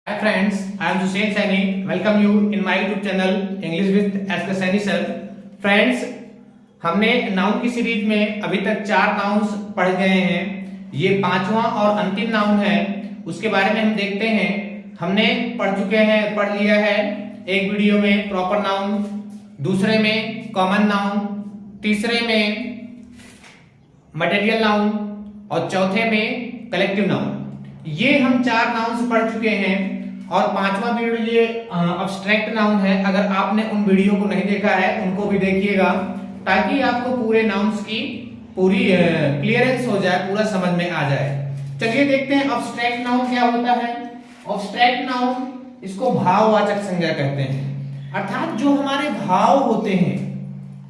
Hi friends, I am Hussein Saini. Welcome you in my YouTube channel English with SK Saini Sir. Friends, हमने noun की series में अभी तक 4 nouns पढ़ गए हैं। ये 5वां और अंतिम नाउन है, उसके बारे में हम देखते हैं। हमने पढ़ लिया है एक वीडियो में प्रॉपर नाउन, दूसरे में कॉमन नाउन, तीसरे में मटेरियल नाउन और चौथे में कलेक्टिव नाउन। ये हम 4 नाउन्स पढ़ चुके हैं और 5वां वीडियो ये अब्स्ट्रैक्ट नाउन है। अगर आपने उन वीडियो को नहीं देखा है उनको भी देखिएगा ताकि आपको पूरे नाउन्स की पूरी क्लियरेंस हो जाए, पूरा समझ में आ जाए। चलिए देखते हैं अब्स्ट्रैक्ट नाउन क्या होता है। अब्स्ट्रैक्ट नाउन इसको भाववाचक संज्ञा कहते हैं, अर्थात जो हमारे भाव होते हैं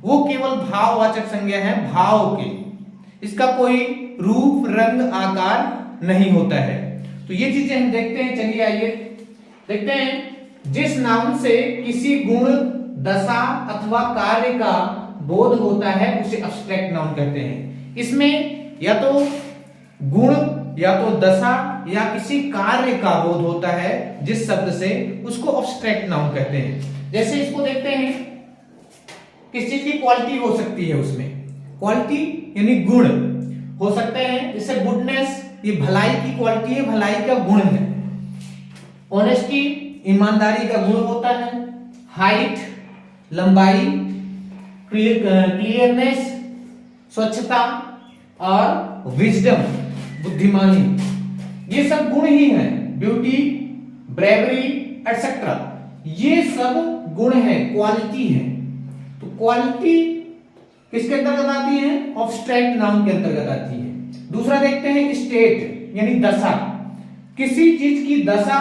वो केवल भाववाचक संज्ञा है, भाव के, इसका कोई रूप रंग आकार नहीं होता है। तो ये चीजें हम देखते हैं। चलिए आइए देखते हैं। जिस नाउन से किसी गुण, दशा अथवा कार्य का बोध होता है उसे अब्स्ट्रैक्ट नाउन कहते हैं। इसमें या तो गुण या तो दशा या किसी कार्य का बोध होता है जिस शब्द से, उसको अब्स्ट्रैक्ट नाउन कहते हैं। जैसे इसको देखते हैं, किस चीज की क्वालिटी हो सकती है, उसमें क्वालिटी यानी गुण हो सकते हैं। जैसे गुडनेस, ये भलाई की क्वालिटी है, भलाई का गुण है। ऑनेस्टी, ईमानदारी का गुण होता है। हाइट, लंबाई, क्लियरनेस, स्वच्छता और विजडम, बुद्धिमानी, ये सब गुण ही हैं। ब्यूटी, ब्रेवरी एटसेट्रा, ये सब गुण है, क्वालिटी है। तो क्वालिटी किसके अंतर्गत आती है? अब्स्ट्रैक्ट नाउन के अंतर्गत आती है। दूसरा देखते हैं स्टेट यानी दशा। किसी चीज की दशा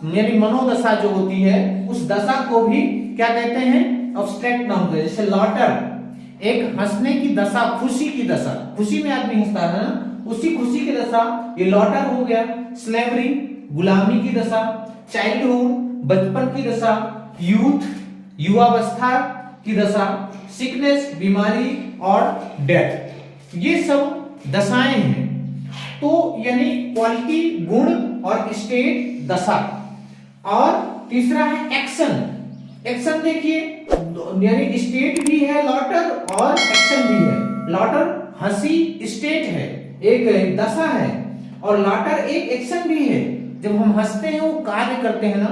यानी मनोदशा जो होती है, उस दशा को भी क्या कहते हैं? अब्स्ट्रैक्ट नाउन कहते हैं। जैसे लॉटर, एक हंसने की दशा, खुशी की दशा, खुशी में आदमी हंसता है ना, उसी खुशी की दशा, ये लॉटर हो गया। स्लेवरी, गुलामी की दशा। चाइल्डहुड, बचपन की दशा। यूथ, युवावस्था की दशा। सिकनेस, बीमारी और डेथ, ये सब दशाएं हैं। तो यानी क्वालिटी गुण और स्टेट दशा। और तीसरा है एक्शन। एक्शन देखिए, यानी स्टेट भी है लॉटर और एक्शन भी है। लॉटर हंसी स्टेट है, एक दशा है, और लॉटर एक एक्शन भी है। जब हम हंसते हैं, वो कार्य करते हैं ना,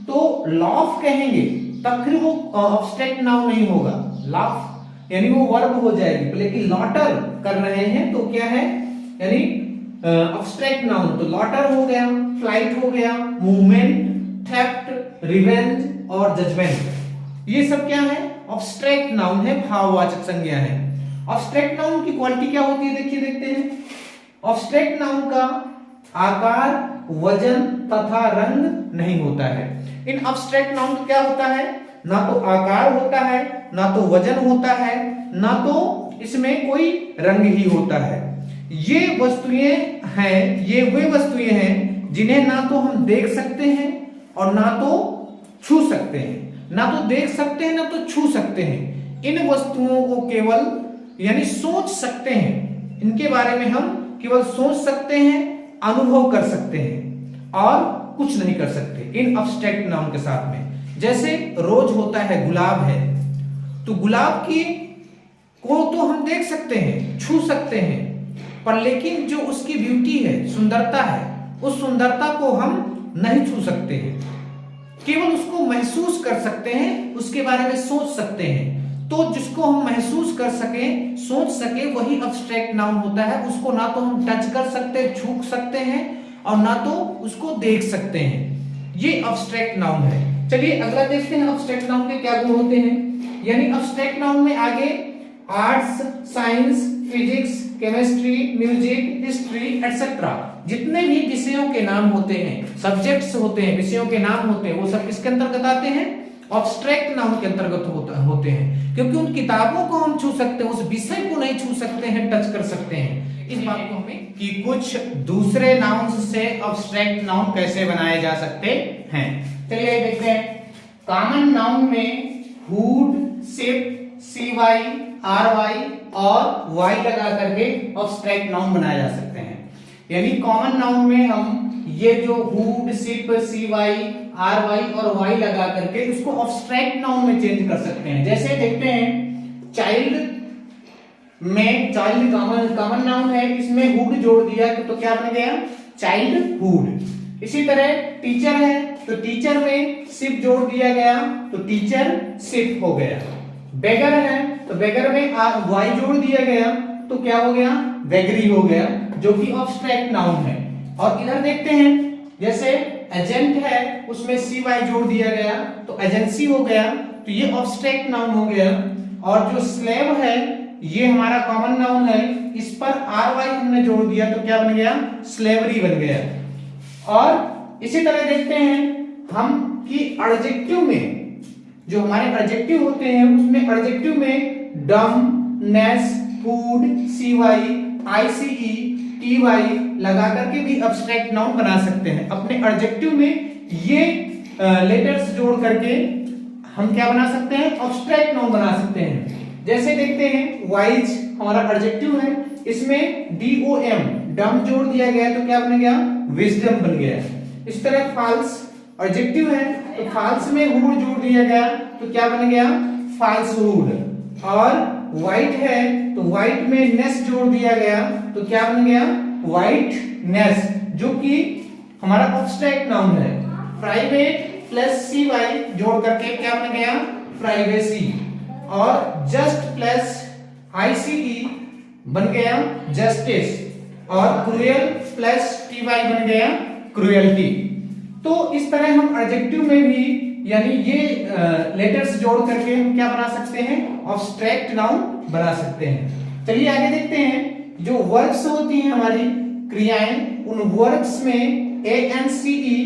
तो लाफ कहेंगे, तब फिर वो अब्स्ट्रैक्ट नाउन नहीं होगा। लाफ यानी वो वर्ब हो जाएगी, लेकिन लॉटर कर रहे हैं तो क्या है, यानी अब्स्ट्रैक्ट नाउन। तो लॉटर हो गया, फ्लाइट हो गया, मूवमेंट, थेफ्ट, रिवेंज और जजमेंट, ये सब क्या है? अब्स्ट्रैक्ट नाउन है, भाववाचक संज्ञा है। अब्स्ट्रैक्ट नाउन की क्वालिटी क्या होती है, देखिए देखते हैं। अब्स्ट्रैक्ट नाउन का आकार, वजन तथा रंग नहीं होता है। इन अब्स्ट्रैक्ट नाउन का क्या होता है? ना तो आकार होता है, ना तो वजन होता है, ना तो इसमें कोई रंग ही होता है। ये वस्तुएं हैं, ये वे वस्तुएं हैं जिन्हें ना तो हम देख सकते हैं और ना तो छू सकते हैं। ना तो देख सकते हैं, ना तो छू सकते हैं। इन वस्तुओं को केवल यानी सोच सकते हैं, इनके बारे में हम केवल सोच सकते हैं, अनुभव कर सकते हैं और कुछ नहीं कर सकते इन अब्स्ट्रैक्ट नाउन के साथ में। जैसे रोज होता है, गुलाब है, तो गुलाब की को तो हम देख सकते हैं, छू सकते हैं, पर लेकिन जो उसकी ब्यूटी है, सुंदरता है, उस सुंदरता को हम नहीं छू सकते हैं, केवल उसको महसूस कर सकते हैं, उसके बारे में सोच सकते हैं। तो जिसको हम महसूस कर सके, सोच सके, वही अब्स्ट्रैक्ट नाउन होता है। उसको ना तो हम टच कर सकते, छू सकते हैं, और ना तो उसको देख सकते हैं। ये अब्स्ट्रैक्ट नाउन है। चलिए अगला देखते हैं, अब्स्ट्रैक्ट नाउन के क्या गुण होते हैं। यानी अब्स्ट्रैक्ट नाउन में आगे arts, science, physics, chemistry, music, history etcetera, जितने भी विषयों के नाम होते हैं, सब्जेक्ट्स होते हैं, विषयों के नाम होते हैं, वो सब किसके अंतर्गत आते हैं? अब्स्ट्रैक्ट नाउन के अंतर्गत होते हैं। क्योंकि उन किताबों को हम छू सकते हैं, उस विषय को नहीं छू सकते हैं, टच कर सकते हैं। इस बात को हमें कि कुछ दूसरे नाउन से अब्स्ट्रैक्ट नाउन कैसे बनाए जा सकते हैं। चलिए देखते हैं। कॉमन नाउन में हुड, शिप, cy, ry और y लगा करके अब्स्ट्रैक्ट नाउन बनाए जा सकते हैं। यानी कॉमन नाउन में हम ये जो हुड, शिप, सी वाई, आर वाई और वाई लगा करके उसको ऑब्स्ट्रैक्ट नाउन में चेंज कर सकते हैं। जैसे देखते हैं चाइल्ड में, चाइल्ड कॉमन नाउन है, इसमें हुड जोड़ दिया तो क्या बन गया, चाइल्ड हुड। इसी तरह टीचर है तो टीचर में शिप जोड़ दिया गया तो टीचर शिप हो गया। बेगर है तो बेगर में वाई जोड़ दिया गया तो क्या हो गया, वेगरी हो गया, जो कि ऑब्स्ट्रैक्ट नाउन है। और इधर देखते हैं जैसे एजेंट है उसमें सी वाई जोड़ दिया गया तो एजेंसी हो गया, तो ये ऑब्स्ट्रैक्ट नाउन हो गया। और जो स्लेव है ये हमारा कॉमन नाउन है, इस पर आर वाई हमने जोड़ दिया तो क्या बन गया, स्लेवरी बन गया। और इसी तरह देखते हैं हम कि एडजेक्टिव में, जो हमारे एडजेक्टिव होते हैं उसमें एडजेक्टिव में डम, नेस, फूड, सी वाई, आईसीई, टी वाई लगा करके भी एब्स्ट्रैक्ट नाउन बना सकते हैं। अपने एडजेक्टिव में ये लेटर्स जोड़ करके हम क्या बना सकते हैं, एब्स्ट्रैक्ट नाउन बना सकते हैं। जैसे देखते हैं वाइज हमारा एडजेक्टिव है, इसमें डीओएम डम जोड़ दिया गया तो क्या बन गया, विजडम बन गया। इस तरह फाल्स एडजेक्टिव है तो फाल्स में हुड जोड़ दिया गया तो क्या बन गया, फाल्सहुड। और वाइट है तो वाइट में नेस जोड़ दिया गया तो क्या बन गया, वाइटनेस, जो कि हमारा एब्स्ट्रैक्ट नाउन है। प्राइवेट प्लस सी वाई जोड़ करके क्या बन गया, प्राइवेसी। और जस्ट प्लस आईसीई बन गया जस्टिस। और क्रूएल प्लस टी वाई बन गया क्रूएल्टी। तो इस तरह हम एडजेक्टिव में भी यानी ये लेटर्स जोड़ करके हम क्या बना सकते हैं, एब्स्ट्रैक्ट नाउन बना सकते हैं। चलिए आगे देखते हैं जो वर्ब्स होती हैं हमारी क्रियाएं, उन वर्ब्स में ए एन सी ई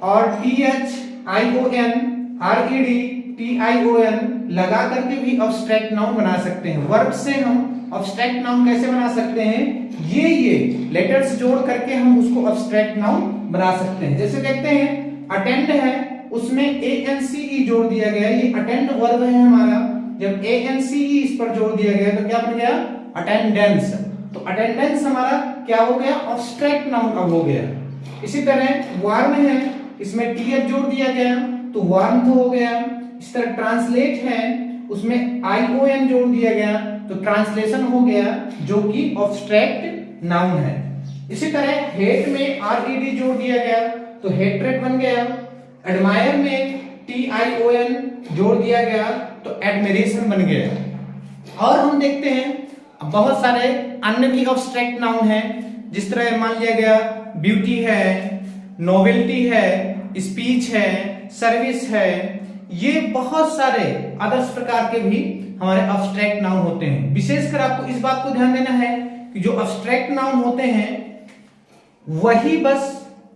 और T H I O N, R E D, T I O N लगा करके भी एब्स्ट्रैक्ट नाउन बना सकते हैं। वर्ब से हम एब्स्ट्रैक्ट नाउन कैसे बना सकते हैं, ये लेटर्स जोड़ करके हम उसको एब्स्ट्रैक्ट नाउन बना सकते हैं। जैसे देखते हैं अटेंड है उसमें ए एन सी ई जोड़ दिया गया, ये अटेंड वर्ब है हमारा, जब ए एन सी ई इस पर जोड़ दिया गया तो क्या बन गया, अटेंडेंस। तो अटेंडेंस हमारा क्या हो गया, एब्स्ट्रैक्ट नाउन अब हो गया। इसी तरह वार्म है, इसमें टी एच जोड़ दिया गया तो वार्म हो गया। इस तरह ट्रांसलेट है उसमें आई ओ एन जोड़ दिया गया तो ट्रांसलेशन हो गया, जो कि एब्स्ट्रैक्ट नाउन है। इसी तरह हेट में आर ई डी जोड़ दिया गया तो हेट्रेड बन गया। एडमायर में टी आई ओ एन जोड़ दिया गया तो एडमिरेशन बन गया। और हम देखते हैं बहुत सारे अन्य भी एब्स्ट्रैक्ट नाउन हैं, जिस तरह मान लिया गया ब्यूटी है, नोवेल्टी है, स्पीच है, सर्विस है, ये बहुत सारे अदर्स प्रकार के भी हमारे एब्स्ट्रैक्ट नाउन होते हैं। विशेषकर आपको इस बात को ध्यान देना है कि जो एब्स्ट्रैक्ट नाउन होते हैं वही बस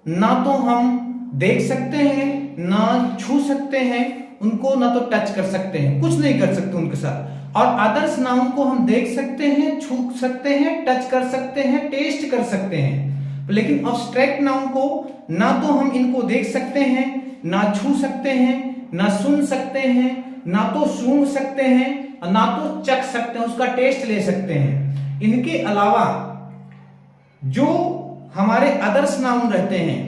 ना तो हम देख सकते हैं, ना छू सकते हैं, उनको ना तो टच कर सकते हैं, कुछ नहीं कर सकते उनके साथ। और अदर्स नाउन को हम देख सकते हैं, छू सकते हैं, टच कर सकते हैं, टेस्ट कर सकते हैं। लेकिन एब्स्ट्रैक्ट नाउन को ना तो हम इनको देख सकते हैं, ना छू सकते हैं, ना सुन सकते हैं, ना तो सूंघ सकते हैं, ना तो चख सकते हैं, उसका टेस्ट ले सकते हैं। इनके अलावा जो हमारे अदर्स नाउन रहते हैं,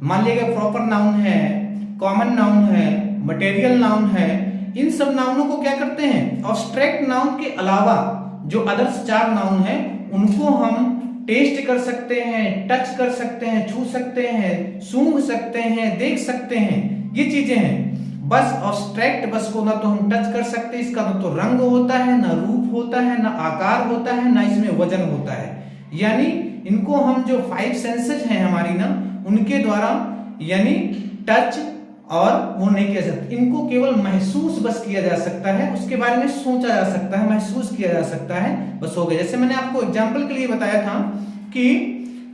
मान लीजिए प्रॉपर नाउन है, कॉमन नाउन है, मटेरियल नाउन है, इन सब नाउनों को क्या करते हैं, एब्स्ट्रैक्ट नाउन के अलावा जो अदर्स चार नाउन है उनको हम टेस्ट कर सकते हैं, टच कर सकते हैं, छू सकते हैं, सूंघ सकते हैं, देख सकते हैं, ये चीजें हैं। बस एब्स्ट्रैक्ट बस को ना तो हम टच कर सकते हैं, इसका ना तो रंग होता है, ना रूप होता है, ना आकार होता है, ना इसमें वजन होता है। यानी इनको हम जो 5 सेंसेस हैं हमारी ना, उनके द्वारा यानी टच और वो नहीं किया सकता, इनको केवल महसूस बस किया जा सकता है, उसके बारे में सोचा जा सकता है, महसूस किया जा सकता है, बस हो गया। जैसे मैंने आपको एग्जांपल के लिए बताया था कि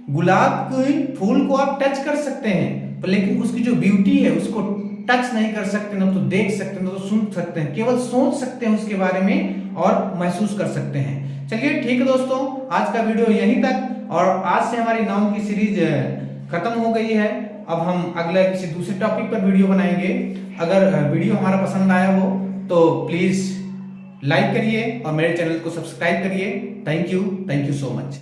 गुलाब के फूल को आप टच कर सकते हैं, पर लेकिन उसकी जो ब्यूटी है उसको टच नहीं कर सकते, ना तो देख सकते हैं, ना तो सुन सकते हैं, केवल सोच सकते हैं उसके बारे में और महसूस कर सकते हैं। चलिए ठीक है दोस्तों, आज का वीडियो यहीं तक, और आज से हमारी नाउन की सीरीज खत्म हो गई है। अब हम अगले किसी दूसरे टॉपिक पर वीडियो बनाएंगे। अगर वीडियो हमारा पसंद आया हो तो प्लीज लाइक करिए और मेरे चैनल को सब्सक्राइब करिए। Thank you so much.